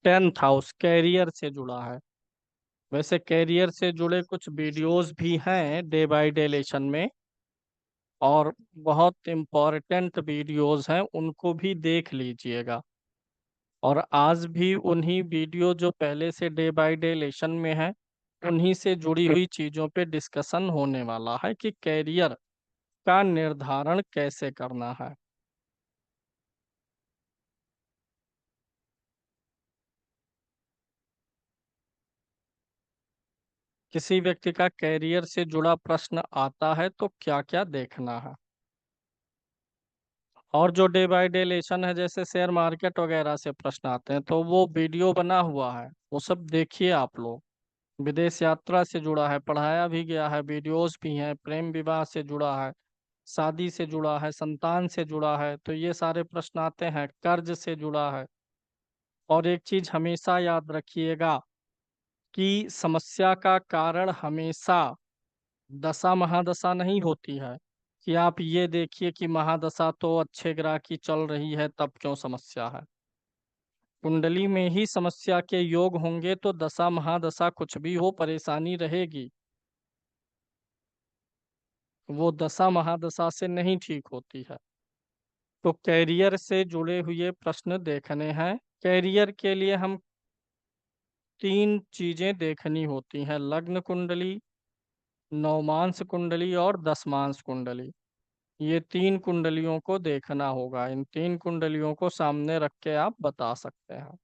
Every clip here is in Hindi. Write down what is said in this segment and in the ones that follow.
टेंथ हाउस कैरियर से जुड़ा है। वैसे कैरियर से जुड़े कुछ वीडियोस भी हैं डे बाय डे लेसन में, और बहुत इम्पोर्टेंट वीडियोस हैं, उनको भी देख लीजिएगा। और आज भी उन्हीं वीडियो जो पहले से डे बाय डे लेसन में है, उन्हीं से जुड़ी हुई चीजों पे डिस्कशन होने वाला है कि कैरियर का निर्धारण कैसे करना है। किसी व्यक्ति का कैरियर से जुड़ा प्रश्न आता है तो क्या क्या देखना है। और जो डे बाय डे लेसन है, जैसे शेयर मार्केट वगैरह से प्रश्न आते हैं, तो वो वीडियो बना हुआ है, वो सब देखिए आप लोग। विदेश यात्रा से जुड़ा है, पढ़ाया भी गया है, वीडियोस भी हैं। प्रेम विवाह से जुड़ा है, शादी से जुड़ा है, संतान से जुड़ा है, तो ये सारे प्रश्न आते हैं। कर्ज से जुड़ा है। और एक चीज हमेशा याद रखिएगा कि समस्या का कारण हमेशा दशा महादशा नहीं होती है, कि आप ये देखिए कि महादशा तो अच्छे ग्रह की चल रही है तब क्यों समस्या है। कुंडली में ही समस्या के योग होंगे तो दशा महादशा कुछ भी हो, परेशानी रहेगी। वो दशा महादशा से नहीं ठीक होती है। तो कैरियर से जुड़े हुए प्रश्न देखने हैं। कैरियर के लिए हम तीन चीजें देखनी होती हैं: लग्न कुंडली, नवमांश कुंडली और दशमांश कुंडली। ये तीन कुंडलियों को देखना होगा। इन तीन कुंडलियों को सामने रख के आप बता सकते हैं।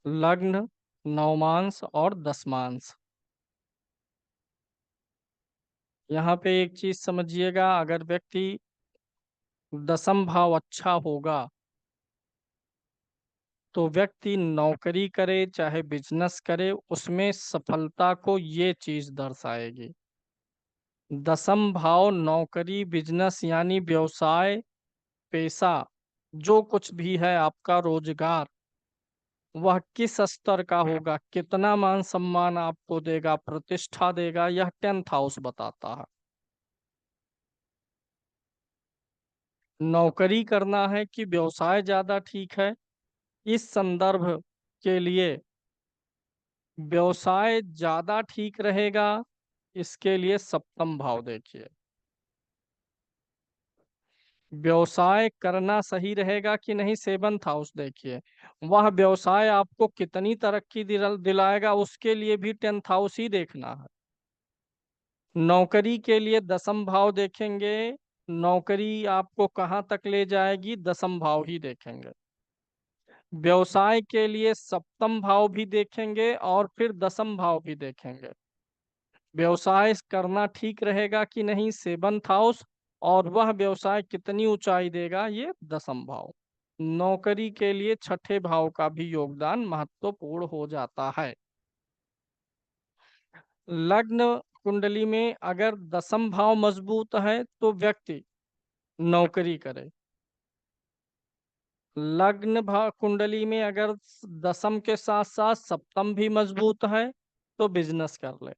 लग्न, नवमांश और दशमांश। यहाँ पे एक चीज समझिएगा, अगर व्यक्ति दसम भाव अच्छा होगा तो व्यक्ति नौकरी करे चाहे बिजनेस करे, उसमें सफलता को ये चीज दर्शाएगी। दसम भाव नौकरी, बिजनेस यानी व्यवसाय, पेशा, जो कुछ भी है आपका रोजगार, वह किस स्तर का होगा, कितना मान सम्मान आपको देगा, प्रतिष्ठा देगा, यह टेंथ हाउस बताता है। नौकरी करना है कि व्यवसाय ज्यादा ठीक है, इस संदर्भ के लिए व्यवसाय ज्यादा ठीक रहेगा। इसके लिए सप्तम भाव देखिए। व्यवसाय करना सही रहेगा कि नहीं, सेवंथ हाउस देखिए। वह व्यवसाय आपको कितनी तरक्की दिलाएगा, उसके लिए भी टेंथ हाउस ही देखना है। नौकरी के लिए दसम भाव देखेंगे, नौकरी आपको कहाँ तक ले जाएगी, दसम भाव ही देखेंगे। व्यवसाय के लिए सप्तम भाव भी देखेंगे और फिर दसम भाव भी देखेंगे। व्यवसाय करना ठीक रहेगा कि नहीं, सेवंथ हाउस, और वह व्यवसाय कितनी ऊंचाई देगा, ये दसम भाव। नौकरी के लिए छठे भाव का भी योगदान महत्वपूर्ण हो जाता है। लग्न कुंडली में अगर दसम भाव मजबूत है तो व्यक्ति नौकरी करे। लग्न भाव कुंडली में अगर दसम के साथ साथ सप्तम भी मजबूत है तो बिजनेस कर ले।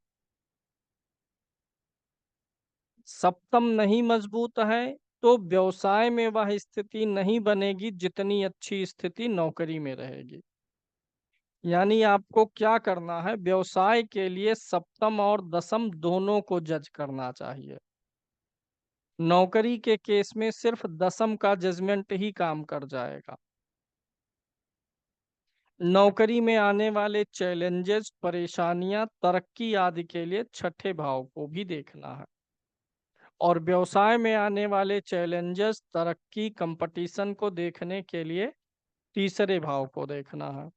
सप्तम नहीं मजबूत है तो व्यवसाय में वह स्थिति नहीं बनेगी जितनी अच्छी स्थिति नौकरी में रहेगी। यानी आपको क्या करना है, व्यवसाय के लिए सप्तम और दसम दोनों को जज करना चाहिए। नौकरी के केस में सिर्फ दसम का जजमेंट ही काम कर जाएगा। नौकरी में आने वाले चैलेंजेस, परेशानियां, तरक्की आदि के लिए छठे भाव को भी देखना है। और व्यवसाय में आने वाले चैलेंजेस, तरक्की, कंपटीशन को देखने के लिए तीसरे भाव को देखना है।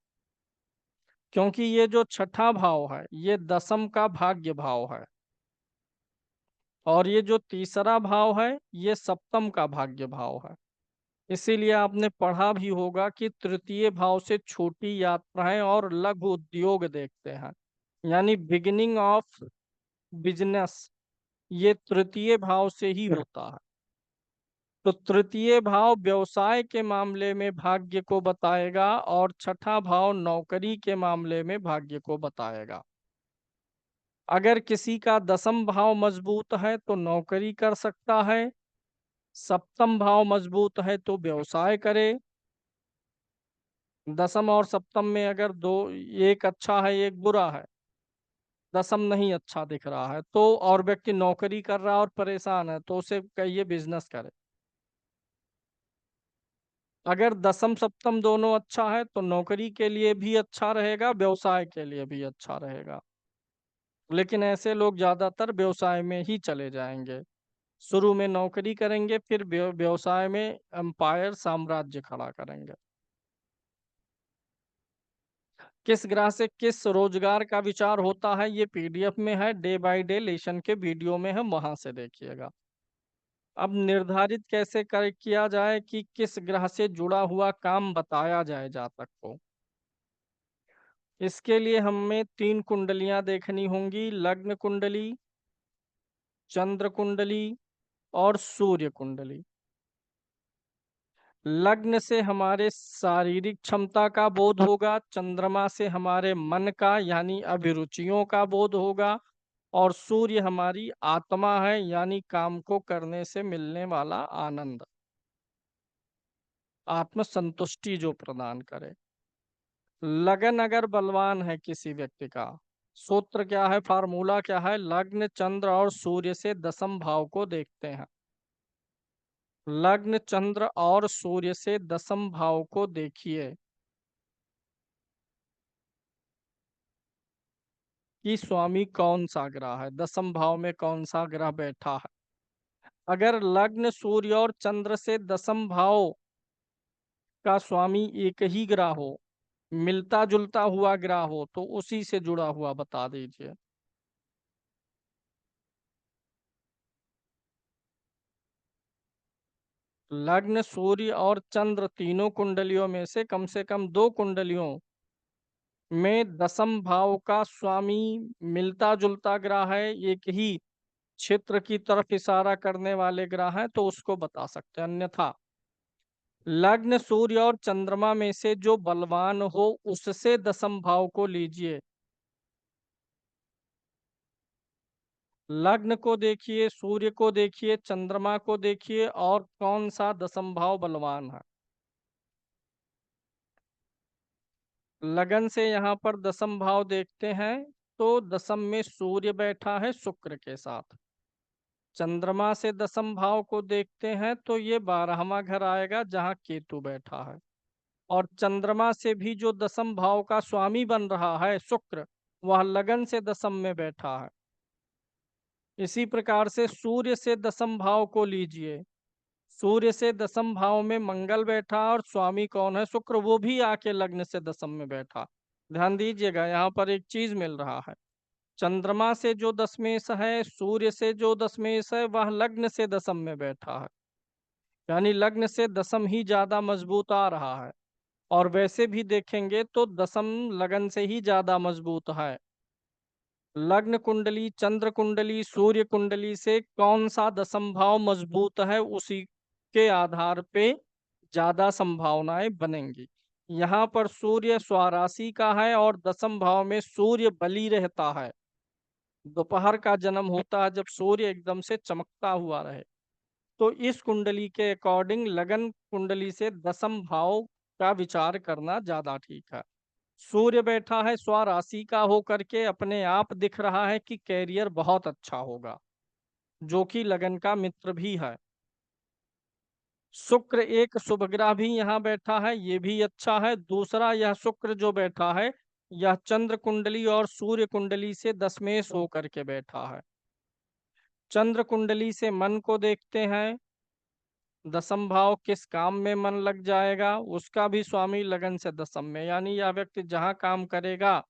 क्योंकि ये जो छठा भाव है ये दसम का भाग्य भाव है, और ये जो तीसरा भाव है ये सप्तम का भाग्य भाव है। इसीलिए आपने पढ़ा भी होगा कि तृतीय भाव से छोटी यात्राएं और लघु उद्योग देखते हैं, यानी बिगिनिंग ऑफ बिजनेस, ये तृतीय भाव से ही होता है। तो तृतीय भाव व्यवसाय के मामले में भाग्य को बताएगा और छठा भाव नौकरी के मामले में भाग्य को बताएगा। अगर किसी का दसम भाव मजबूत है तो नौकरी कर सकता है, सप्तम भाव मजबूत है तो व्यवसाय करे, दसम और सप्तम में अगर दो, एक अच्छा है एक बुरा है, दसम नहीं अच्छा दिख रहा है तो, और व्यक्ति नौकरी कर रहा है और परेशान है, तो उसे कहिए बिजनेस करे। अगर दसम सप्तम दोनों अच्छा है तो नौकरी के लिए भी अच्छा रहेगा, व्यवसाय के लिए भी अच्छा रहेगा। लेकिन ऐसे लोग ज्यादातर व्यवसाय में ही चले जाएंगे। शुरू में नौकरी करेंगे, फिर व्यवसाय में एम्पायर साम्राज्य खड़ा करेंगे। किस ग्रह से किस रोजगार का विचार होता है, ये पीडीएफ में है, डे बाय डे लेसन के वीडियो में है, वहां से देखिएगा। अब निर्धारित कैसे कर किया जाए कि किस ग्रह से जुड़ा हुआ काम बताया जाए जातक को। इसके लिए हमें 3 कुंडलियां देखनी होंगी, लग्न कुंडली, चंद्र कुंडली और सूर्य कुंडली। लग्न से हमारे शारीरिक क्षमता का बोध होगा, चंद्रमा से हमारे मन का यानी अभिरुचियों का बोध होगा, और सूर्य हमारी आत्मा है यानी काम को करने से मिलने वाला आनंद, आत्म संतुष्टि जो प्रदान करे। लगन अगर बलवान है किसी व्यक्ति का, सूत्र क्या है, फार्मूला क्या है, लग्न चंद्र और सूर्य से दसम भाव को देखते हैं। लग्न चंद्र और सूर्य से दसम भाव को देखिए कि स्वामी कौन सा ग्रह है, दसम भाव में कौन सा ग्रह बैठा है। अगर लग्न सूर्य और चंद्र से दसम भाव का स्वामी एक ही ग्रह हो, मिलता जुलता हुआ ग्रह हो, तो उसी से जुड़ा हुआ बता दीजिए। लग्न सूर्य और चंद्र तीनों कुंडलियों में से कम 2 कुंडलियों में दसम भाव का स्वामी मिलता जुलता ग्रह है, एक ही क्षेत्र की तरफ इशारा करने वाले ग्रह हैं, तो उसको बता सकते हैं। अन्यथा लग्न सूर्य और चंद्रमा में से जो बलवान हो उससे दसम भाव को लीजिए। लग्न को देखिए, सूर्य को देखिए, चंद्रमा को देखिए, और कौन सा दसम भाव बलवान है। लगन से यहाँ पर दसम भाव देखते हैं, तो दसम में सूर्य बैठा है शुक्र के साथ। चंद्रमा से दसम भाव को देखते हैं तो ये 12वां घर आएगा जहाँ केतु बैठा है। और चंद्रमा से भी जो दसम भाव का स्वामी बन रहा है शुक्र, वह लगन से दसम में बैठा है। इसी प्रकार से सूर्य से दसम भाव को लीजिए। सूर्य से दसम भाव में मंगल बैठा और स्वामी कौन है, शुक्र, वो भी आके लग्न से दसम में बैठा। ध्यान दीजिएगा, यहाँ पर एक चीज मिल रहा है। चंद्रमा से जो दशमेश है, सूर्य से जो दशमेश है, वह लग्न से दसम में बैठा है, यानी लग्न से दसम ही ज्यादा मजबूत आ रहा है। और वैसे भी देखेंगे तो दसम लगन से ही ज्यादा मजबूत है। लग्न कुंडली, चंद्र कुंडली, सूर्य कुंडली से कौन सा दसम भाव मजबूत है, उसी के आधार पे ज्यादा संभावनाएं बनेंगी। यहाँ पर सूर्य स्वराशि का है और दसम भाव में सूर्य बली रहता है। दोपहर का जन्म होता है जब सूर्य एकदम से चमकता हुआ रहे। तो इस कुंडली के अकॉर्डिंग लगन कुंडली से दसम भाव का विचार करना ज्यादा ठीक है। सूर्य बैठा है स्वराशि का होकर के, अपने आप दिख रहा है कि कैरियर बहुत अच्छा होगा, जो कि लगन का मित्र भी है। शुक्र एक शुभ ग्रह भी यहाँ बैठा है, ये भी अच्छा है। दूसरा, यह शुक्र जो बैठा है, यह चंद्र कुंडली और सूर्य कुंडली से दशमेश होकर के बैठा है। चंद्र कुंडली से मन को देखते हैं, दसम भाव किस काम में मन लग जाएगा, उसका भी स्वामी लगन से दसम में, यानी यह व्यक्ति जहाँ काम करेगा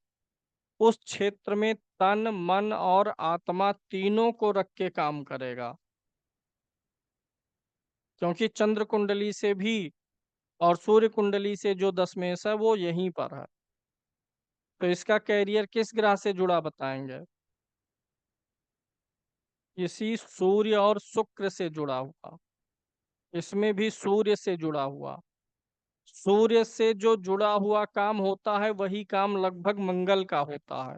उस क्षेत्र में तन मन और आत्मा तीनों को रख के काम करेगा। क्योंकि चंद्र कुंडली से भी और सूर्य कुंडली से जो दशमेश है वो यहीं पर है। तो इसका कैरियर किस ग्रह से जुड़ा बताएंगे, इसी सूर्य और शुक्र से जुड़ा हुआ। इसमें भी सूर्य से जुड़ा हुआ। सूर्य से जो जुड़ा हुआ काम होता है वही काम लगभग मंगल का होता है।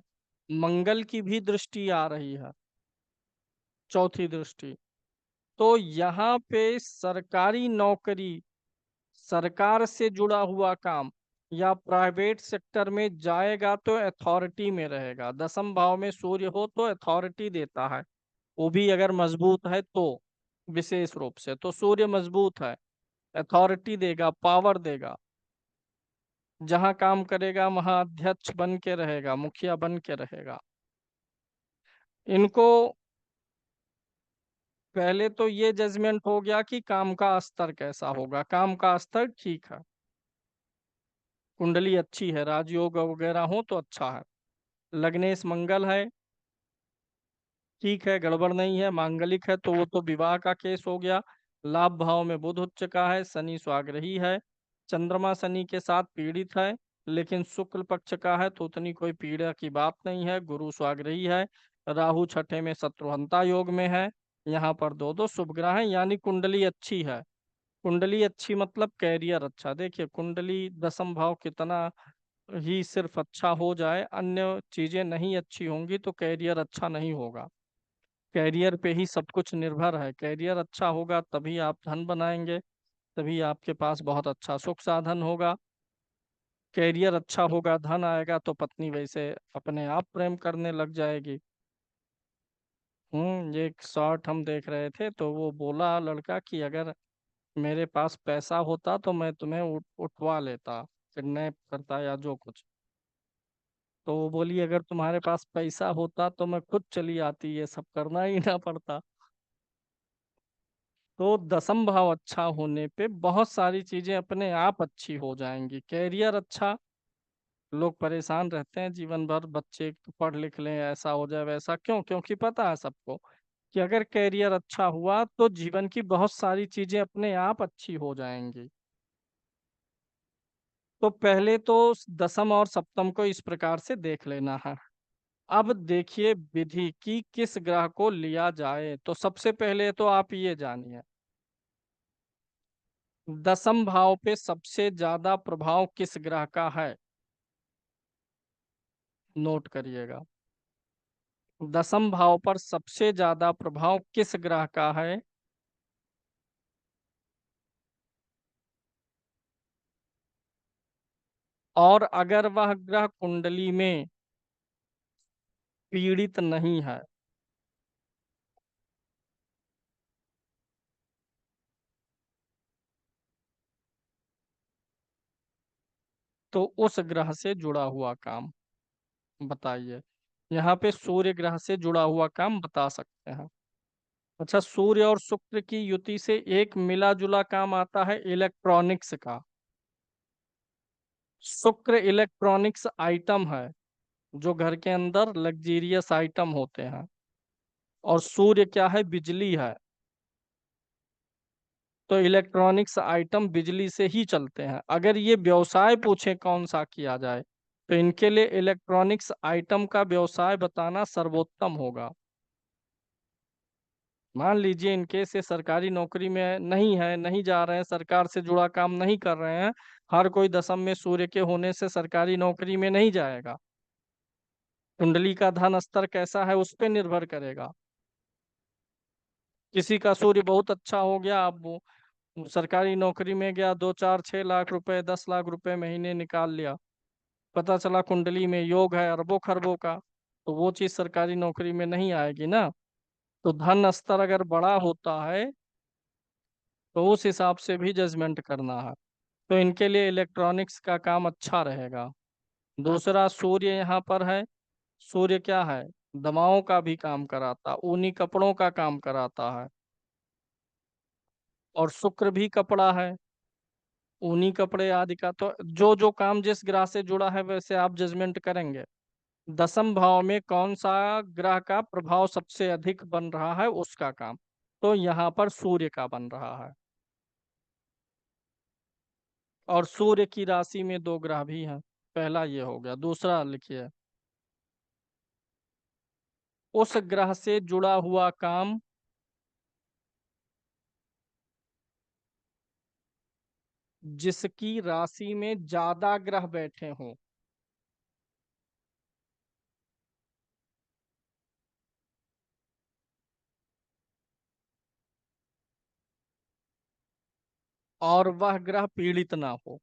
मंगल की भी दृष्टि आ रही है, चौथी दृष्टि। तो यहाँ पे सरकारी नौकरी, सरकार से जुड़ा हुआ काम, या प्राइवेट सेक्टर में जाएगा तो अथॉरिटी में रहेगा। दसम भाव में सूर्य हो तो अथॉरिटी देता है, वो भी अगर मजबूत है तो, विशेष रूप से तो सूर्य मजबूत है, अथॉरिटी देगा, पावर देगा। जहां काम करेगा वहां अध्यक्ष बन के रहेगा, मुखिया बन के रहेगा। इनको पहले तो ये जजमेंट हो गया कि काम का स्तर कैसा होगा। काम का स्तर ठीक है, कुंडली अच्छी है, राजयोग वगैरह हो तो अच्छा है। लग्नेश मंगल है, ठीक है, गड़बड़ नहीं है, मांगलिक है तो वो तो विवाह का केस हो गया। लाभ भाव में बुध उच्च का है, शनि स्वाग्रही है। चंद्रमा शनि के साथ पीड़ित है, लेकिन शुक्ल पक्ष का है तो उतनी कोई पीड़ा की बात नहीं है। गुरु स्वाग्रही है, राहु छठे में शत्रुहंता योग में है। यहाँ पर दो दो शुभ ग्रह हैं, यानी कुंडली अच्छी है। कुंडली अच्छी मतलब कैरियर अच्छा। देखिए कुंडली दसम भाव कितना ही सिर्फ अच्छा हो जाए, अन्य चीजें नहीं अच्छी होंगी तो कैरियर अच्छा नहीं होगा। कैरियर पे ही सब कुछ निर्भर है। कैरियर अच्छा होगा तभी आप धन बनाएंगे, तभी आपके पास बहुत अच्छा सुख साधन होगा। कैरियर अच्छा होगा, धन आएगा तो पत्नी वैसे अपने आप प्रेम करने लग जाएगी। एक शॉर्ट हम देख रहे थे तो वो बोला लड़का कि अगर मेरे पास पैसा होता तो मैं तुम्हें उठवा लेता, किडनैप करता या जो कुछ। तो वो बोली अगर तुम्हारे पास पैसा होता तो मैं खुद चली आती, ये सब करना ही ना पड़ता। तो दसम भाव अच्छा होने पे बहुत सारी चीजें अपने आप अच्छी हो जाएंगी। कैरियर अच्छा, लोग परेशान रहते हैं जीवन भर, बच्चे पढ़ लिख लें, ऐसा हो जाए वैसा, क्यों? क्योंकि पता है सबको कि अगर कैरियर अच्छा हुआ तो जीवन की बहुत सारी चीजें अपने आप अच्छी हो जाएंगी। तो पहले तो दसम और सप्तम को इस प्रकार से देख लेना है। अब देखिए विधि की किस ग्रह को लिया जाए। तो सबसे पहले तो आप ये जानिए, दसम भाव पे सबसे ज्यादा प्रभाव किस ग्रह का है, नोट करिएगा। दसम भाव पर सबसे ज्यादा प्रभाव किस ग्रह का है? और अगर वह ग्रह कुंडली में पीड़ित नहीं है तो उस ग्रह से जुड़ा हुआ काम बताइए। यहाँ पे सूर्य ग्रह से जुड़ा हुआ काम बता सकते हैं। अच्छा, सूर्य और शुक्र की युति से एक मिला जुला काम आता है इलेक्ट्रॉनिक्स का। शुक्र इलेक्ट्रॉनिक्स आइटम है, जो घर के अंदर लग्जीरियस आइटम होते हैं। और सूर्य क्या है? बिजली है। तो इलेक्ट्रॉनिक्स आइटम बिजली से ही चलते हैं। अगर ये व्यवसाय पूछे कौन सा किया जाए तो इनके लिए इलेक्ट्रॉनिक्स आइटम का व्यवसाय बताना सर्वोत्तम होगा। मान लीजिए इनके से सरकारी नौकरी में नहीं है, नहीं जा रहे हैं, सरकार से जुड़ा काम नहीं कर रहे हैं। हर कोई दसम में सूर्य के होने से सरकारी नौकरी में नहीं जाएगा। कुंडली का धन स्तर कैसा है उस पर निर्भर करेगा। किसी का सूर्य बहुत अच्छा हो गया, अब वो सरकारी नौकरी में गया, 2 4 6 लाख रुपए 10 लाख रुपए महीने निकाल लिया। पता चला कुंडली में योग है अरबों खरबों का, तो वो चीज सरकारी नौकरी में नहीं आएगी ना। तो धन स्तर अगर बड़ा होता है तो उस हिसाब से भी जजमेंट करना है। तो इनके लिए इलेक्ट्रॉनिक्स का काम अच्छा रहेगा। दूसरा, सूर्य यहाँ पर है। सूर्य क्या है? दवाओं का भी काम कराता, ऊनी कपड़ों का काम कराता है। और शुक्र भी कपड़ा है, ऊनी कपड़े आदि का। तो जो जो काम जिस ग्रह से जुड़ा है वैसे आप जजमेंट करेंगे। दसम भाव में कौन सा ग्रह का प्रभाव सबसे अधिक बन रहा है उसका काम। तो यहाँ पर सूर्य का बन रहा है। और सूर्य की राशि में दो ग्रह भी हैं। पहला ये हो गया। दूसरा लिखिए, उस ग्रह से जुड़ा हुआ काम जिसकी राशि में ज्यादा ग्रह बैठे हों। और वह ग्रह पीड़ित ना हो।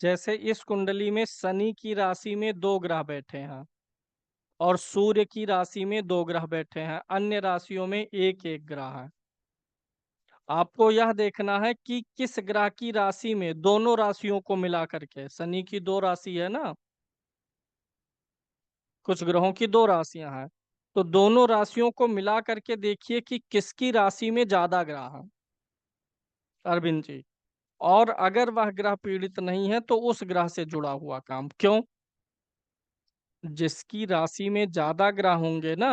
जैसे इस कुंडली में शनि की राशि में 2 ग्रह बैठे हैं और सूर्य की राशि में 2 ग्रह बैठे हैं, अन्य राशियों में एक एक ग्रह है। आपको यह देखना है कि किस ग्रह की राशि में दोनों राशियों को मिला करके, शनि की 2 राशि है ना, कुछ ग्रहों की 2 राशियां हैं, तो दोनों राशियों को मिला करके देखिए कि किसकी राशि में ज्यादा ग्रह है, अरविंद जी। और अगर वह ग्रह पीड़ित नहीं है तो उस ग्रह से जुड़ा हुआ काम। क्यों? जिसकी राशि में ज्यादा ग्रह होंगे ना,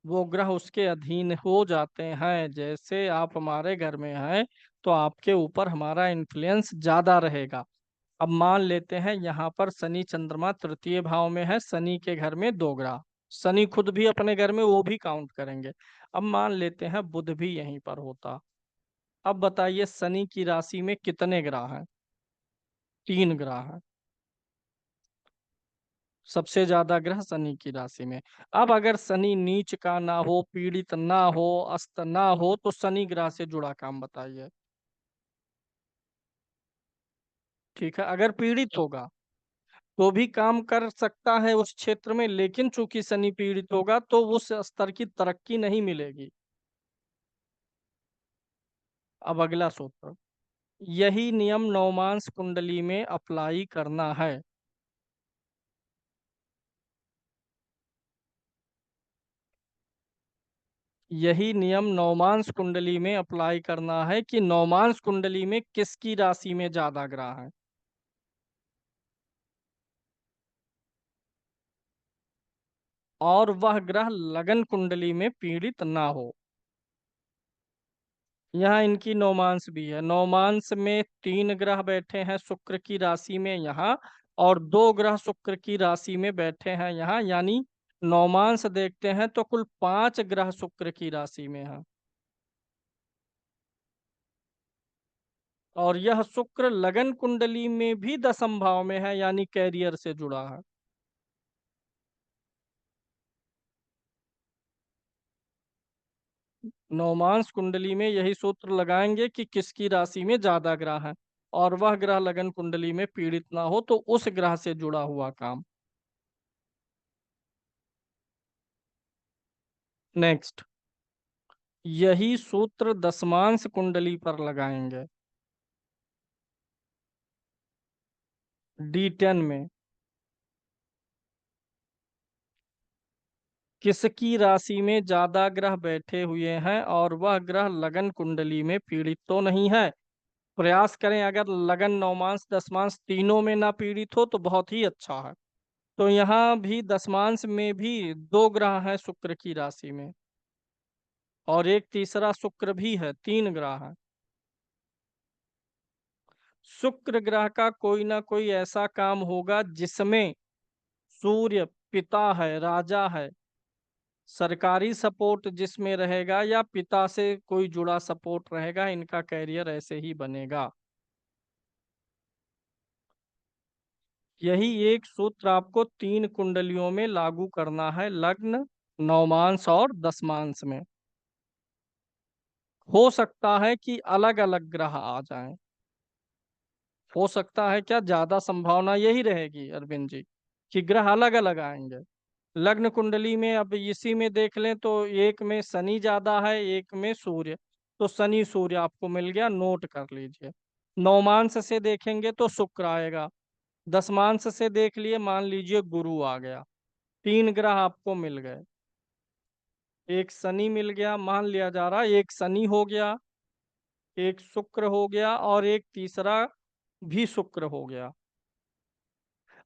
वो ग्रह उसके अधीन हो जाते हैं। जैसे आप हमारे घर में हैं तो आपके ऊपर हमारा इन्फ्लुएंस ज्यादा रहेगा। अब मान लेते हैं यहाँ पर शनि चंद्रमा तृतीय भाव में है, शनि के घर में 2 ग्रह, शनि खुद भी अपने घर में, वो भी काउंट करेंगे। अब मान लेते हैं बुध भी यहीं पर होता। अब बताइए शनि की राशि में कितने ग्रह हैं? 3 ग्रह हैं। सबसे ज्यादा ग्रह शनि की राशि में। अब अगर शनि नीच का ना हो, पीड़ित ना हो, अस्त ना हो, तो शनि ग्रह से जुड़ा काम बताइए। ठीक है, अगर पीड़ित होगा तो भी काम कर सकता है उस क्षेत्र में, लेकिन चूंकि शनि पीड़ित होगा तो उस स्तर की तरक्की नहीं मिलेगी। अब अगला सूत्र, यही नियम नवमांश कुंडली में अप्लाई करना है। यही नियम नवमांश कुंडली में अप्लाई करना है कि नवमांश कुंडली में किसकी राशि में ज्यादा ग्रह है, और वह ग्रह लगन कुंडली में पीड़ित ना हो। यहाँ इनकी नौमांस भी है, नौमांस में 3 ग्रह बैठे हैं शुक्र की राशि में यहाँ, और 2 ग्रह शुक्र की राशि में बैठे हैं यहाँ, यानी नौमांस देखते हैं तो कुल 5 ग्रह शुक्र की राशि में है। और यह शुक्र लगन कुंडली में भी 10म भाव में है, यानी कैरियर से जुड़ा है। नौमांस कुंडली में यही सूत्र लगाएंगे कि किसकी राशि में ज्यादा ग्रह है, और वह ग्रह लगन कुंडली में पीड़ित ना हो तो उस ग्रह से जुड़ा हुआ काम। नेक्स्ट, यही सूत्र दशमांश कुंडली पर लगाएंगे, D10 में। किसकी राशि में ज्यादा ग्रह बैठे हुए हैं और वह ग्रह लगन कुंडली में पीड़ित तो नहीं है। प्रयास करें अगर लगन नवमांश दशमांश तीनों में ना पीड़ित हो तो बहुत ही अच्छा है। तो यहाँ भी दशमांश में भी 2 ग्रह हैं शुक्र की राशि में, और एक तीसरा शुक्र भी है, 3 ग्रह हैं। शुक्र ग्रह का कोई ना कोई ऐसा काम होगा जिसमें सूर्य पिता है, राजा है, सरकारी सपोर्ट जिसमें रहेगा या पिता से कोई जुड़ा सपोर्ट रहेगा, इनका कैरियर ऐसे ही बनेगा। यही एक सूत्र आपको 3 कुंडलियों में लागू करना है, लग्न, नवमांश और दशमांश में। हो सकता है कि अलग अलग ग्रह आ जाएं, हो सकता है, क्या ज्यादा संभावना यही रहेगी अरविंद जी कि ग्रह अलग अलग आएंगे। लग्न कुंडली में अब इसी में देख लें तो एक में शनि ज्यादा है, एक में सूर्य, तो शनि सूर्य आपको मिल गया, नोट कर लीजिए। नवमांश से देखेंगे तो शुक्र आएगा, दशमांश से देख लिए मान लीजिए गुरु आ गया। 3 ग्रह आपको मिल गए, एक शनि मिल गया, मान लिया जा रहा है एक शनि हो गया, एक शुक्र हो गया, और एक तीसरा भी शुक्र हो गया।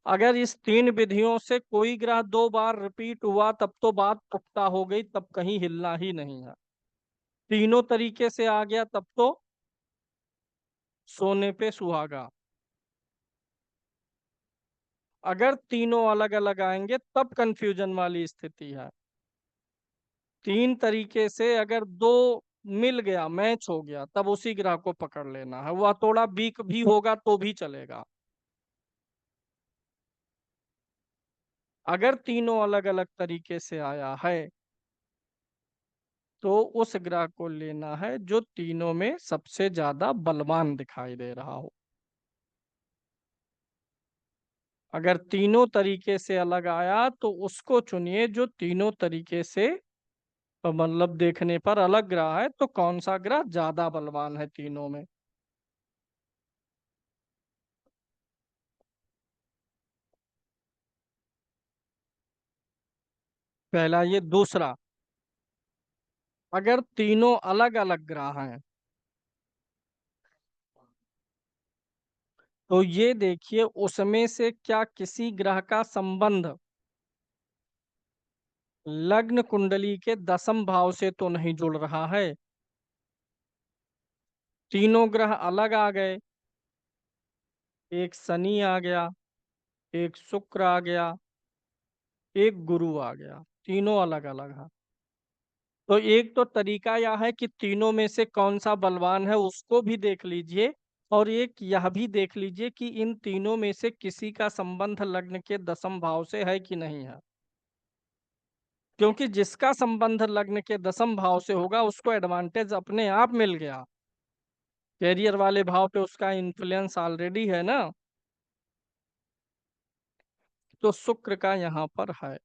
अगर इस 3 विधियों से कोई ग्रह 2 बार रिपीट हुआ तब तो बात पुख्ता हो गई, तब कहीं हिलना ही नहीं है। तीनों तरीके से आ गया तब तो सोने पे सुहागा। अगर तीनों अलग अलग आएंगे तब कंफ्यूजन वाली स्थिति है। 3 तरीके से अगर 2 मिल गया, मैच हो गया, तब उसी ग्रह को पकड़ लेना है, वह थोड़ा वीक भी होगा तो भी चलेगा। अगर तीनों अलग अलग तरीके से आया है तो उस ग्रह को लेना है जो तीनों में सबसे ज्यादा बलवान दिखाई दे रहा हो। अगर तीनों तरीके से अलग आया तो उसको चुनिए जो तीनों तरीके से मतलब देखने पर अलग ग्रह है। तो कौन सा ग्रह ज्यादा बलवान है तीनों में? पहला ये। दूसरा, अगर तीनों अलग अलग ग्रह हैं तो ये देखिए उसमें से क्या किसी ग्रह का संबंध लग्न कुंडली के दसम भाव से तो नहीं जुड़ रहा है। तीनों ग्रह अलग आ गए, एक शनि आ गया, एक शुक्र आ गया, एक गुरु आ गया, तीनों अलग अलग है। तो एक तो तरीका यह है कि तीनों में से कौन सा बलवान है उसको भी देख लीजिए, और एक यह भी देख लीजिए कि इन तीनों में से किसी का संबंध लग्न के दसम भाव से है कि नहीं है। क्योंकि जिसका संबंध लग्न के दसम भाव से होगा उसको एडवांटेज अपने आप मिल गया। कैरियर वाले भाव पे उसका इन्फ्लुएंस ऑलरेडी है ना। तो शुक्र का यहाँ पर है,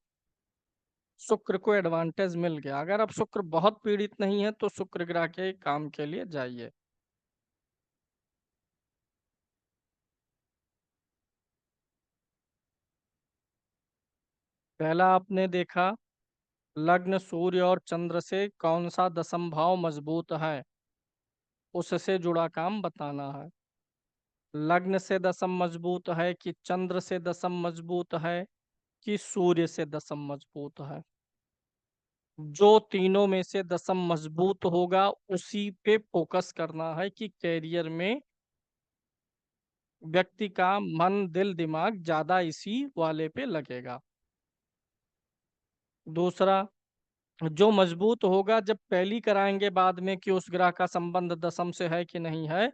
शुक्र को एडवांटेज मिल गया। अगर अब शुक्र बहुत पीड़ित नहीं है तो शुक्र ग्रह के काम के लिए जाइए। पहला आपने देखा, लग्न सूर्य और चंद्र से कौन सा दसम भाव मजबूत है, उससे जुड़ा काम बताना है। लग्न से दसम मजबूत है कि चंद्र से दसम मजबूत है कि सूर्य से दसम मजबूत है। जो तीनों में से दसम मजबूत होगा उसी पे फोकस करना है कि कैरियर में व्यक्ति का मन दिल दिमाग ज्यादा इसी वाले पे लगेगा। दूसरा, जो मजबूत होगा जब पहली कराएंगे बाद में कि उस ग्रह का संबंध दसम से है कि नहीं है,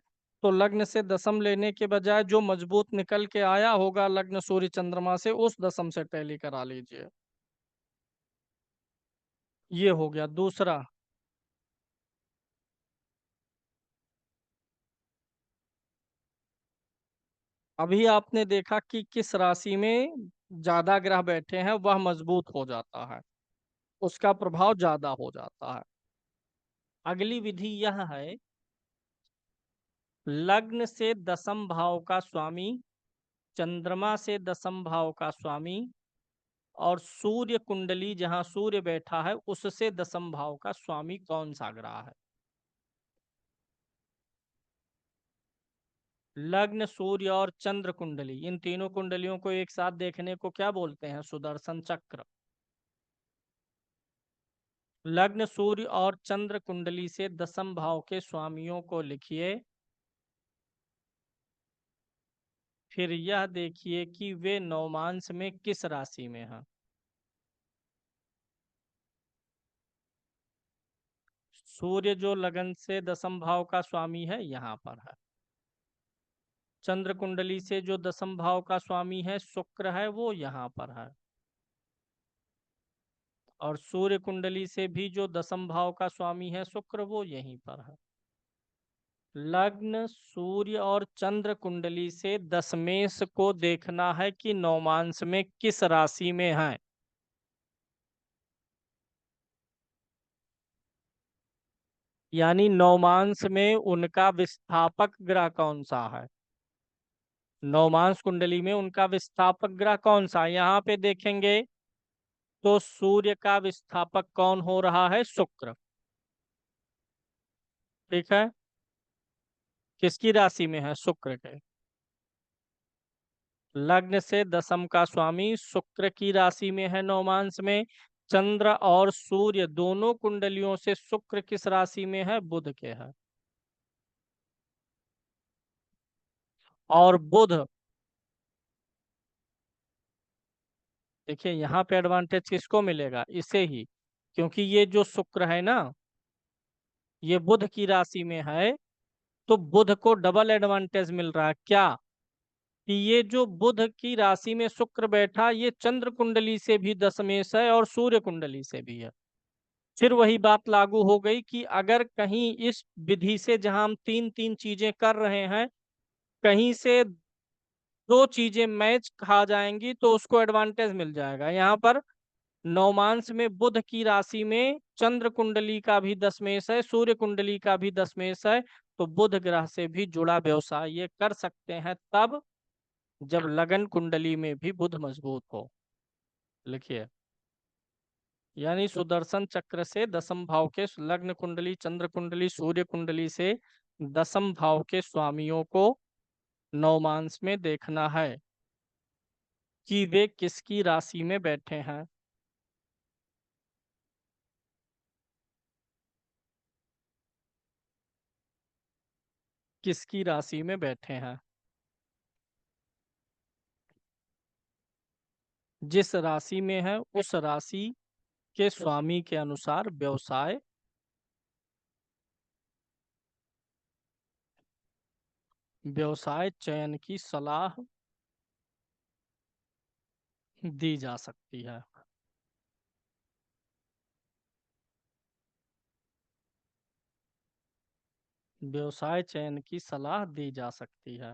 तो लग्न से दसम लेने के बजाय जो मजबूत निकल के आया होगा लग्न सूर्य चंद्रमा से उस दसम से टैली करा लीजिए। ये हो गया दूसरा। अभी आपने देखा कि किस राशि में ज्यादा ग्रह बैठे हैं वह मजबूत हो जाता है, उसका प्रभाव ज्यादा हो जाता है। अगली विधि यह है, लग्न से दसम भाव का स्वामी, चंद्रमा से दसम भाव का स्वामी, और सूर्य कुंडली जहां सूर्य बैठा है उससे दसम भाव का स्वामी कौन सा ग्रह है। लग्न सूर्य और चंद्र कुंडली, इन तीनों कुंडलियों को एक साथ देखने को क्या बोलते हैं? सुदर्शन चक्र। लग्न सूर्य और चंद्र कुंडली से दसम भाव के स्वामियों को लिखिए। फिर यह देखिए कि वे नवमांश में किस राशि में हैं। सूर्य जो लगन से दसम भाव का स्वामी है यहाँ पर है। चंद्र कुंडली से जो दसम भाव का स्वामी है शुक्र है वो यहाँ पर है। और सूर्य कुंडली से भी जो दसम भाव का स्वामी है शुक्र वो यहीं पर है। लग्न सूर्य और चंद्र कुंडली से दशमेश को देखना है कि नवमांश में किस राशि में है। यानी नवमांश में उनका विस्थापक ग्रह कौन सा है। नवमांश कुंडली में उनका विस्थापक ग्रह कौन सा है? यहाँ पे देखेंगे तो सूर्य का विस्थापक कौन हो रहा है? शुक्र। ठीक है, किसकी राशि में है? शुक्र के। लग्न से दसम का स्वामी शुक्र की राशि में है नवमांश में। चंद्र और सूर्य दोनों कुंडलियों से शुक्र किस राशि में है? बुध के है। और बुध, देखिए यहाँ पे एडवांटेज किसको मिलेगा? इसे ही, क्योंकि ये जो शुक्र है ना ये बुध की राशि में है। तो बुध को डबल एडवांटेज मिल रहा है क्या? कि ये जो बुध की राशि में शुक्र बैठा ये चंद्र कुंडली से भी दशमेश है और सूर्य कुंडली से भी है। फिर वही बात लागू हो गई कि अगर कहीं इस विधि से जहां हम तीन तीन चीजें कर रहे हैं, कहीं से दो चीजें मैच खा जाएंगी तो उसको एडवांटेज मिल जाएगा। यहाँ पर नवमांश में बुध की राशि में चंद्र कुंडली का भी दशमेश है, सूर्य कुंडली का भी दशमेश है, तो बुध ग्रह से भी जुड़ा व्यवसाय ये कर सकते हैं तब जब लगन कुंडली में भी बुध मजबूत हो। लिखिए, यानी सुदर्शन चक्र से दसम भाव के लग्न कुंडली, चंद्र कुंडली, सूर्य कुंडली से दसम भाव के स्वामियों को नवमांश में देखना है कि वे किसकी राशि में बैठे हैं। किसकी राशि में बैठे हैं। जिस राशि में है उस राशि के स्वामी के अनुसार व्यवसाय चयन की सलाह दी जा सकती है। व्यवसाय चयन की सलाह दी जा सकती है।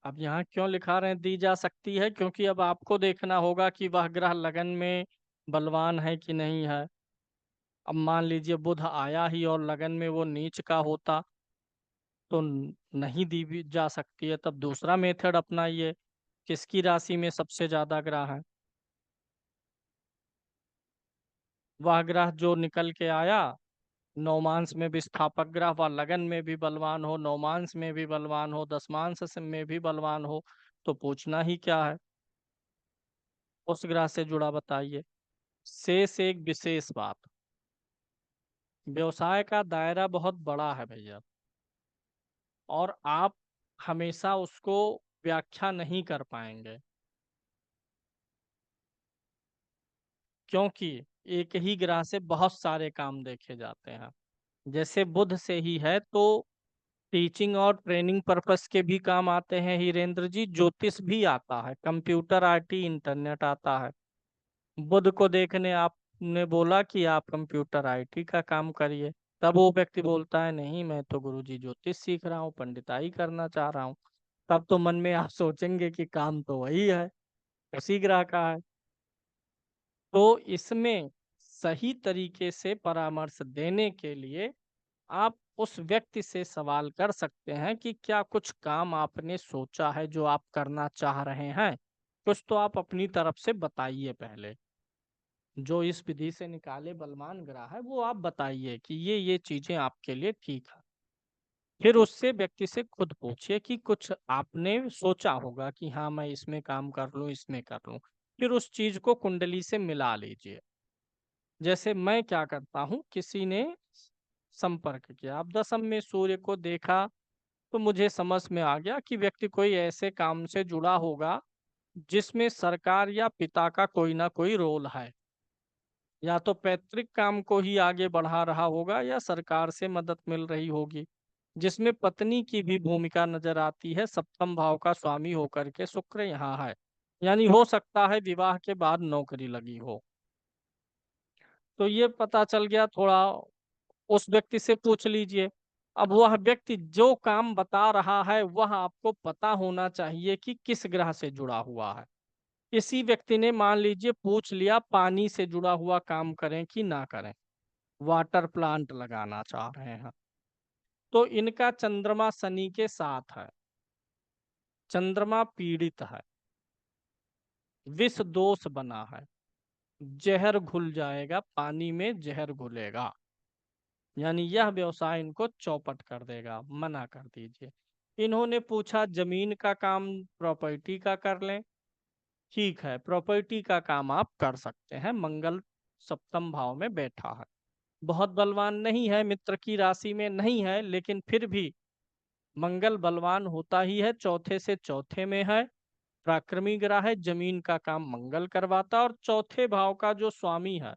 अब यहाँ क्यों लिखा रहे हैं दी जा सकती है, क्योंकि अब आपको देखना होगा कि वह ग्रह लगन में बलवान है कि नहीं है। अब मान लीजिए बुध आया ही और लगन में वो नीच का होता तो नहीं दी भी जा सकती है। तब दूसरा मेथड अपनाइए, किसकी राशि में सबसे ज्यादा ग्रह है, वह ग्रह जो निकल के आया नौमांश में विस्थापक ग्रह, व लगन में भी बलवान हो, नौमांश में भी बलवान हो, दसमांश में भी बलवान हो, तो पूछना ही क्या है, उस ग्रह से जुड़ा बताइए। शेष एक विशेष बात, व्यवसाय का दायरा बहुत बड़ा है भैया, और आप हमेशा उसको व्याख्या नहीं कर पाएंगे, क्योंकि एक ही ग्रह से बहुत सारे काम देखे जाते हैं। जैसे बुध से ही है तो टीचिंग और ट्रेनिंग पर्पस के भी काम आते हैं हीरेंद्र जी, ज्योतिष भी आता है, कंप्यूटर आईटी इंटरनेट आता है। बुध को देखने आपने बोला कि आप कंप्यूटर आईटी का काम करिए, तब वो व्यक्ति बोलता है नहीं मैं तो गुरुजी ज्योतिष सीख रहा हूँ, पंडिताई करना चाह रहा हूँ। तब तो मन में आप सोचेंगे कि काम तो वही है, उसी ग्रह का है। तो इसमें सही तरीके से परामर्श देने के लिए आप उस व्यक्ति से सवाल कर सकते हैं कि क्या कुछ काम आपने सोचा है जो आप करना चाह रहे हैं। कुछ तो आप अपनी तरफ से बताइए पहले, जो इस विधि से निकाले बलवान ग्रह है वो आप बताइए कि ये चीजें आपके लिए ठीक है। फिर उससे व्यक्ति से खुद पूछिए कि कुछ आपने सोचा होगा कि हाँ मैं इसमें काम कर लूँ, इसमें कर लूँ। फिर उस चीज को कुंडली से मिला लीजिए। जैसे मैं क्या करता हूँ, किसी ने संपर्क किया, अब दसम में सूर्य को देखा तो मुझे समझ में आ गया कि व्यक्ति कोई ऐसे काम से जुड़ा होगा जिसमें सरकार या पिता का कोई ना कोई रोल है, या तो पैतृक काम को ही आगे बढ़ा रहा होगा या सरकार से मदद मिल रही होगी, जिसमें पत्नी की भी भूमिका नजर आती है, सप्तम भाव का स्वामी होकर के शुक्र यहाँ है। यानी हो सकता है विवाह के बाद नौकरी लगी हो। तो ये पता चल गया थोड़ा, उस व्यक्ति से पूछ लीजिए। अब वह व्यक्ति जो काम बता रहा है वह आपको पता होना चाहिए कि किस ग्रह से जुड़ा हुआ है। इसी व्यक्ति ने मान लीजिए पूछ लिया पानी से जुड़ा हुआ काम करें कि ना करें, वाटर प्लांट लगाना चाह रहे हैं, तो इनका चंद्रमा शनि के साथ है, चंद्रमा पीड़ित है, विष दोष बना है, जहर घुल जाएगा, पानी में जहर घुलेगा, यानी यह व्यवसाय इनको चौपट कर देगा, मना कर दीजिए। इन्होंने पूछा जमीन का काम, प्रॉपर्टी का कर लें, ठीक है प्रॉपर्टी का काम आप कर सकते हैं, मंगल सप्तम भाव में बैठा है, बहुत बलवान नहीं है, मित्र की राशि में नहीं है, लेकिन फिर भी मंगल बलवान होता ही है, चौथे से चौथे में है, पराक्रमी ग्रह है, जमीन का काम मंगल करवाता, और चौथे भाव का जो स्वामी है,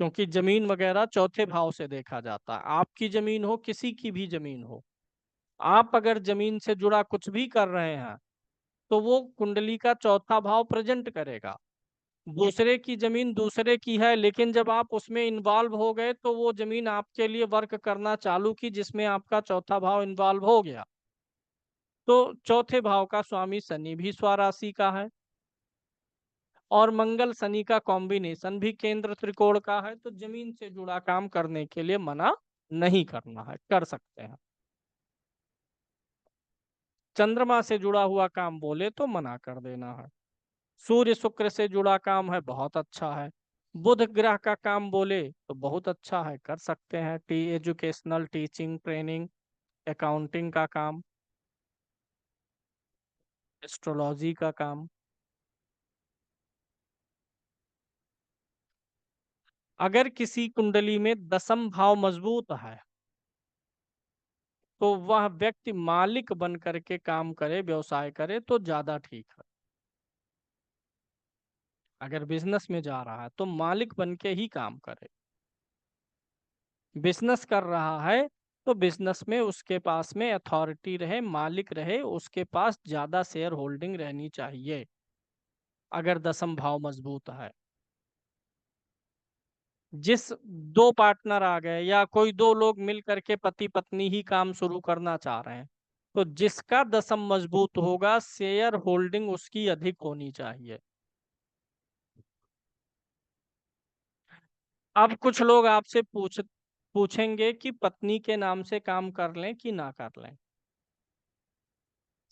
क्योंकि जमीन वगैरह चौथे भाव से देखा जाता है, आपकी जमीन हो किसी की भी जमीन हो, आप अगर जमीन से जुड़ा कुछ भी कर रहे हैं तो वो कुंडली का चौथा भाव प्रेजेंट करेगा। दूसरे की जमीन दूसरे की है, लेकिन जब आप उसमें इन्वॉल्व हो गए तो वो जमीन आपके लिए वर्क करना चालू की, जिसमें आपका चौथा भाव इन्वॉल्व हो गया। तो चौथे भाव का स्वामी शनि भी स्वराशि का है, और मंगल शनि का कॉम्बिनेशन भी केंद्र त्रिकोण का है, तो जमीन से जुड़ा काम करने के लिए मना नहीं करना है, कर सकते हैं। चंद्रमा से जुड़ा हुआ काम बोले तो मना कर देना है। सूर्य शुक्र से जुड़ा काम है, बहुत अच्छा है। बुध ग्रह का काम बोले तो बहुत अच्छा है, कर सकते हैं। एजुकेशनल, टीचिंग, ट्रेनिंग, अकाउंटिंग का काम, एस्ट्रोलॉजी का काम। अगर किसी कुंडली में दसम भाव मजबूत है तो वह व्यक्ति मालिक बन करके काम करे, व्यवसाय करे तो ज्यादा ठीक है। अगर बिजनेस में जा रहा है तो मालिक बन के ही काम करे। बिजनेस कर रहा है तो बिजनेस में उसके पास में अथॉरिटी रहे, मालिक रहे, उसके पास ज्यादा शेयर होल्डिंग रहनी चाहिए अगर दसम भाव मजबूत है। जिस दो पार्टनर आ गए या कोई दो लोग मिल करके पति पत्नी ही काम शुरू करना चाह रहे हैं, तो जिसका दसम मजबूत होगा शेयर होल्डिंग उसकी अधिक होनी चाहिए। अब कुछ लोग आपसे पूछेंगे कि पत्नी के नाम से काम कर लें कि ना कर लें।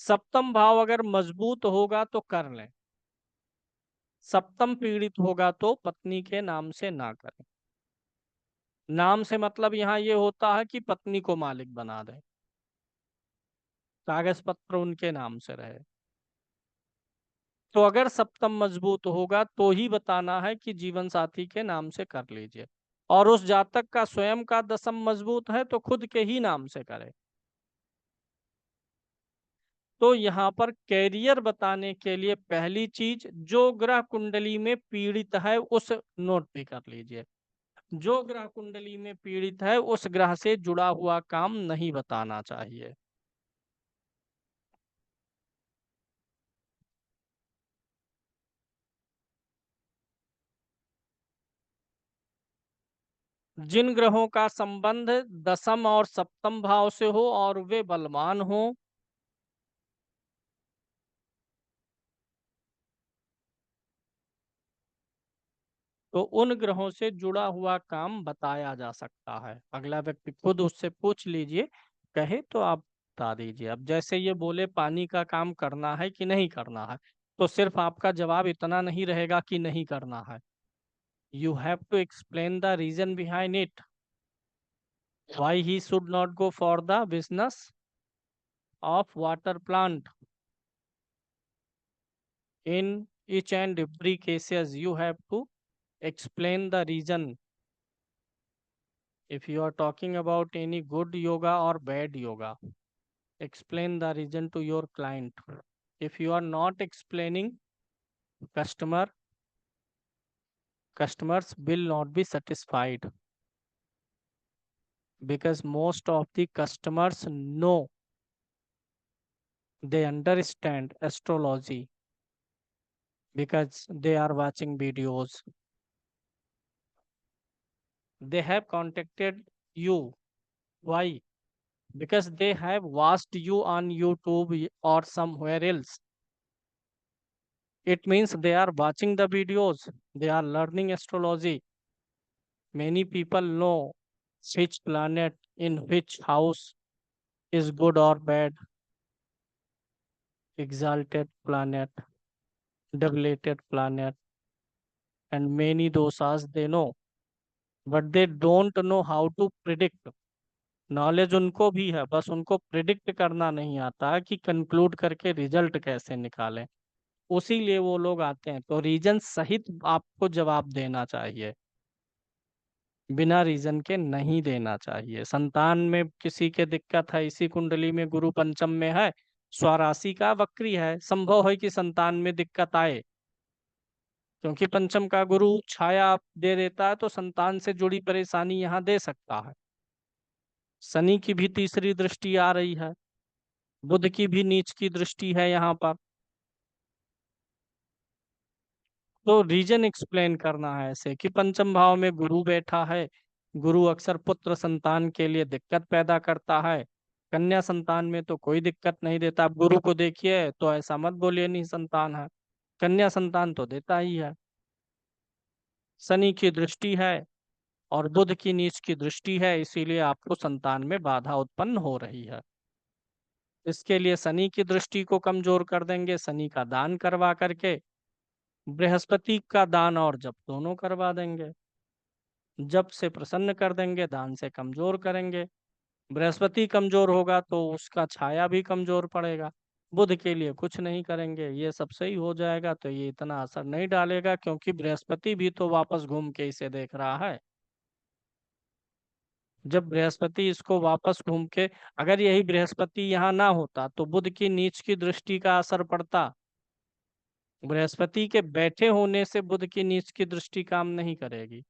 सप्तम भाव अगर मजबूत होगा तो कर लें, सप्तम पीड़ित होगा तो पत्नी के नाम से ना करें। नाम से मतलब यहाँ ये होता है कि पत्नी को मालिक बना दें, कागज पत्र उनके नाम से रहे। तो अगर सप्तम मजबूत होगा तो ही बताना है कि जीवन साथी के नाम से कर लीजिए, और उस जातक का स्वयं का दसम मजबूत है तो खुद के ही नाम से करे। तो यहाँ पर कैरियर बताने के लिए पहली चीज, जो ग्रह कुंडली में पीड़ित है उस नोट पे कर लीजिए। जो ग्रह कुंडली में पीड़ित है उस ग्रह से जुड़ा हुआ काम नहीं बताना चाहिए। जिन ग्रहों का संबंध दसम और सप्तम भाव से हो और वे बलवान हो, तो उन ग्रहों से जुड़ा हुआ काम बताया जा सकता है। अगला व्यक्ति खुद उससे पूछ लीजिए, कहे तो आप बता दीजिए। अब जैसे ये बोले पानी का काम करना है कि नहीं करना है, तो सिर्फ आपका जवाब इतना नहीं रहेगा कि नहीं करना है। You have to explain the reason behind it, why he should not go for the business of water plant. In each and every cases you have to explain the reason. If you are talking about any good yoga or bad yoga, explain the reason to your client. If you are not explaining, customer customers will not be satisfied, because most of the customers know, they understand astrology because they are watching videos. They have contacted you. Why? Because they have watched you on YouTube or somewhere else. It means they are watching the videos, they are learning astrology. Many people know which planet in which house is good or bad, exalted planet, debilitated planet, and many dosas they know, but they don't know how to predict. Knowledge उनको भी है, बस उनको प्रिडिक्ट करना नहीं आता है कि कंक्लूड करके रिजल्ट कैसे निकालें। उसी लिए वो लोग आते हैं। तो रीजन सहित आपको जवाब देना चाहिए, बिना रीजन के नहीं देना चाहिए। संतान में किसी के दिक्कत है, इसी कुंडली में गुरु पंचम में है, स्वराशि का वक्री है, संभव है कि संतान में दिक्कत आए, क्योंकि पंचम का गुरु छाया दे देता है तो संतान से जुड़ी परेशानी यहाँ दे सकता है। शनि की भी तीसरी दृष्टि आ रही है, बुध की भी नीच की दृष्टि है यहाँ पर। तो रीजन एक्सप्लेन करना है ऐसे कि पंचम भाव में गुरु बैठा है। गुरु अक्सर पुत्र संतान के लिए दिक्कत पैदा करता है। कन्या संतान में तो कोई दिक्कत नहीं देता। आप गुरु को देखिए तो ऐसा मत बोलिए नहीं संतान है, कन्या संतान तो देता ही है। शनि की दृष्टि है और बुध की नीच की दृष्टि है, इसीलिए आपको संतान में बाधा उत्पन्न हो रही है। इसके लिए शनि की दृष्टि को कमजोर कर देंगे, शनि का दान करवा करके। बृहस्पति का दान और जप दोनों करवा देंगे। जप से प्रसन्न कर देंगे, दान से कमजोर करेंगे। बृहस्पति कमजोर होगा तो उसका छाया भी कमजोर पड़ेगा। बुध के लिए कुछ नहीं करेंगे, ये सब सही हो जाएगा, तो ये इतना असर नहीं डालेगा क्योंकि बृहस्पति भी तो वापस घूम के इसे देख रहा है। जब बृहस्पति इसको वापस घूम के, अगर यही बृहस्पति यहाँ ना होता तो बुध की नीच की दृष्टि का असर पड़ता। बृहस्पति के बैठे होने से बुध की नीच की दृष्टि काम नहीं करेगी,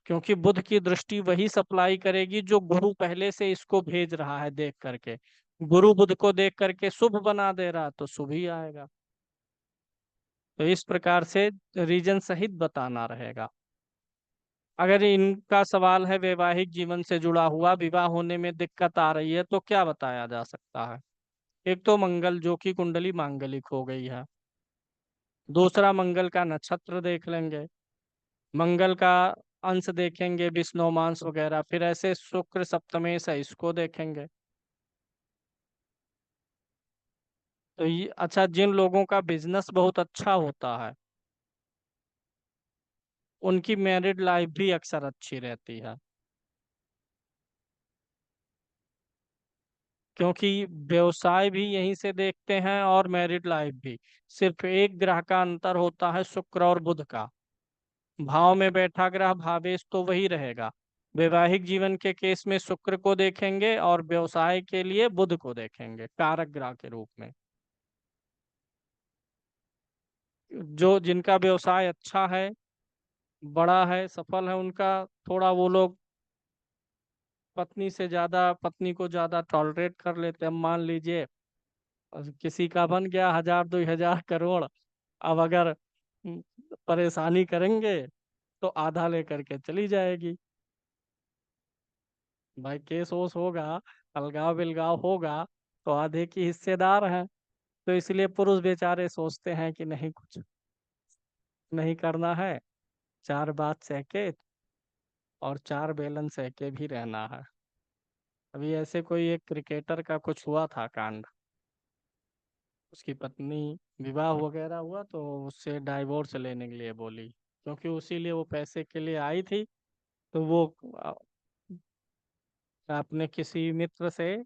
क्योंकि बुध की दृष्टि वही सप्लाई करेगी जो गुरु पहले से इसको भेज रहा है देख करके। गुरु बुध को देख करके शुभ बना दे रहा तो शुभ ही आएगा। तो इस प्रकार से रीजन सहित बताना रहेगा। अगर इनका सवाल है वैवाहिक जीवन से जुड़ा हुआ, विवाह होने में दिक्कत आ रही है, तो क्या बताया जा सकता है? एक तो मंगल जो कि कुंडली मांगलिक हो गई है। दूसरा मंगल का नक्षत्र देख लेंगे, मंगल का अंश देखेंगे, विष्णुमांस वगैरह, फिर ऐसे शुक्र सप्तमेश है इसको देखेंगे। तो ये अच्छा, जिन लोगों का बिजनेस बहुत अच्छा होता है उनकी मैरिड लाइफ भी अक्सर अच्छी रहती है, क्योंकि व्यवसाय भी यहीं से देखते हैं और मैरिड लाइफ भी। सिर्फ एक ग्रह का अंतर होता है, शुक्र और बुध का। भाव में बैठा ग्रह भावेश तो वही रहेगा। वैवाहिक जीवन के केस में शुक्र को देखेंगे और व्यवसाय के लिए बुध को देखेंगे कारक ग्रह के रूप में। जो जिनका व्यवसाय अच्छा है, बड़ा है, सफल है, उनका थोड़ा वो लोग पत्नी को ज्यादा टॉलरेट कर लेते हैं। अब मान लीजिए किसी का बन गया 1000 2000 करोड़, अब अगर परेशानी करेंगे तो आधा लेकर के चली जाएगी। भाई केस वोस होगा, अलगाव बिलगाव होगा, तो आधे की हिस्सेदार हैं। तो इसलिए पुरुष बेचारे सोचते हैं कि नहीं, कुछ नहीं करना है, चार बात सह के और चार बेलन सह के भी रहना है। अभी ऐसे कोई एक क्रिकेटर का कुछ हुआ था कांड, उसकी पत्नी विवाह वगैरह हुआ तो उससे डाइवोर्स लेने के लिए बोली, क्योंकि उसी लिए वो पैसे के लिए आई थी। तो वो अ, अपने किसी मित्र से,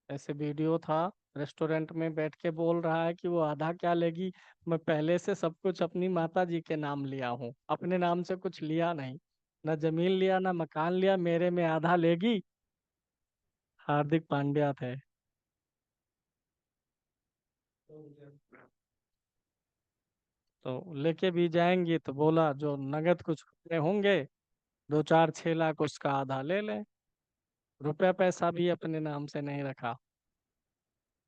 ऐसे वीडियो था, रेस्टोरेंट में बैठ के बोल रहा है कि वो आधा क्या लेगी, मैं पहले से सब कुछ अपनी माता जी के नाम लिया हूँ, अपने नाम से कुछ लिया नहीं, ना जमीन लिया ना मकान लिया, मेरे में आधा लेगी। हार्दिक पांड्या थे। तो लेके भी जाएंगी तो बोला जो नगद कुछ रुपए होंगे, 2 4 6 लाख, उसका आधा ले लें। रुपया पैसा भी अपने नाम से नहीं रखा।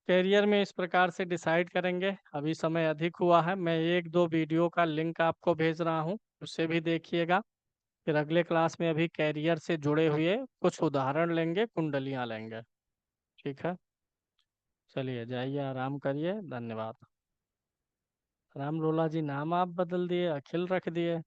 कैरियर में इस प्रकार से डिसाइड करेंगे। अभी समय अधिक हुआ है, मैं एक दो वीडियो का लिंक आपको भेज रहा हूँ, उससे भी देखिएगा। फिर अगले क्लास में अभी कैरियर से जुड़े हुए कुछ उदाहरण लेंगे, कुंडलियाँ लेंगे। ठीक है, चलिए जाइए आराम करिए, धन्यवाद। राम रोला जी नाम आप बदल दिए, अखिल रख दिए।